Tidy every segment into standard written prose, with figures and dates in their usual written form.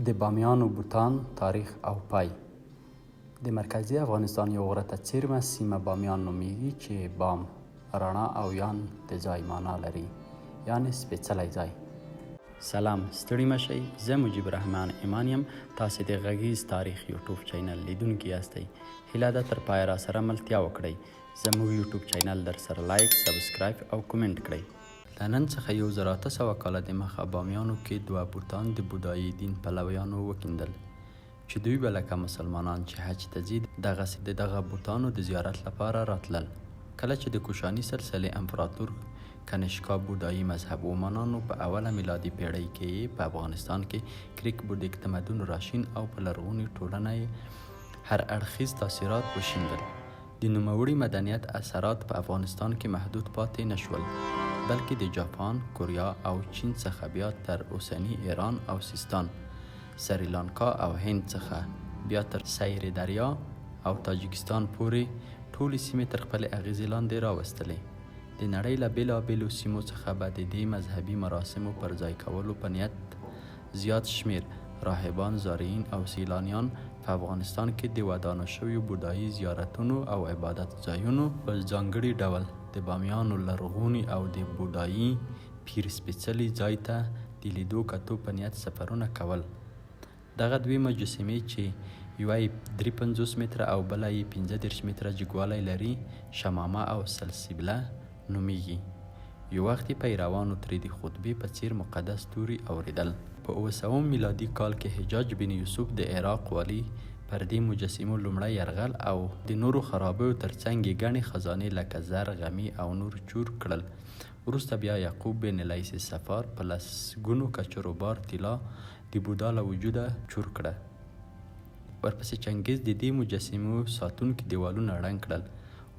د بامیانو بوتان تاریخ او پای. د مرکزی افغانستان یو غره ته څیرمه سیمه بامیان نومیږي چې بام، رڼا او یان د ځای معنا لري، یعنی سپیڅلی ځای. سلام، ستړي مشئ. زه مجیب الرحمن ایمان یم. تاسې د غږیز تاریخ یوټیوب چینل لیدونکي یاستئ. هیله ده تر پایه راسره ملتیا وکړئ. زموږ یوټیوب چینل در سره لایک، سبسکرایب او کومنټ کړئ. له نن څخه 1800 کاله د مخه بامیانو کې دوه بوتان د بودایي دین پلویانو وکیندل چې دوی به لکه مسلمانان چې حج ته ځي دغسې د دغه بوتانو د زیارت لپاره راتلل. کله چې د کوشاني سلسلې امپراتور کنشکا بودایي مذهب ومنانو په اوله میلادي پیړۍ کې په افغانستان کې کریک بودیک تمدن راشین او په لرغونې ټولنه هر اړخیز تاثیرات وشیندل. د نوموړي مدنیت اثرات په افغانستان کې محدود پاتې نشول، بلکې د جاپان، کوریا او چین څخه بیا تر اوسني ایران او سیستان، سریلانکا او هند څخه بیا تر سیر دریا او تاجکستان پورې ټولې سیمې تر خپلې اغیزې لاندې راوستلې. د نړۍ له بیلابیلو سیمو څخه به د دې مذهبي مراسمو پر ځای کولو په نیت زیات شمیر راهبان، زارعین او سیلانیان په افغانستان کې د ودانو شویو بودایي زیارتونو او عبادت ځایونو په ځانګړي ډول د بامیانو لرغوني او د بودایي پیر سپیڅلي ځای ته د لیدو کتو په نیت سفرونه کول. دغه دوې مجسمې چې یوه یې 53 متره او بله یې 15 متره جګوالی لري، شمامه او سلسبیله نومیږي. یو وخت یې پیروانو ترې د خطبې په څیر مقدس توري اوریدل. په 900 میلادي کال کې حجاج بن یوسف د عراق والی پر دې مجسمو لومړی یرغل او د نورو خرابیو ترڅنګ یې ګڼې خزانې لکه زر، غمي او نور چور کړل. وروسته بیا یعقوب بن لیث صفار په لسګونو کچرو بار طلا د بودا له وجوده چور کړه. ورپسې چنګیز د دې مجسمو ساتونکي دیوالونه ړنګ کړل.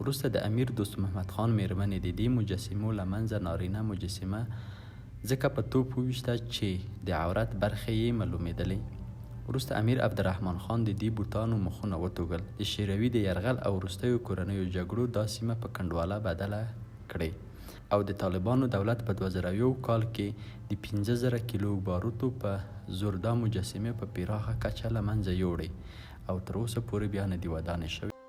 وروسته د امیر دوست محمد خان میرمنې د دې مجسمو له منځه نارینه مجسمه ځکه په توپ وویشته چې د عورت برخې یې معلومېدلې. وروسته امیر عبدالرحمن خان د دې بوتانو مخونه وتوږل. د شېروي د یرغل او وروستیو کورنیو جګړو دا سیمه په کنډواله بدله کړې او د طالبانو دولت په 2001 کال کې د 15,000 کیلو باروتو په زور دا مجسمې په پراخه کچه له منځه یوړې او تر اوسه پورې بیا نه دي ودانې شوې.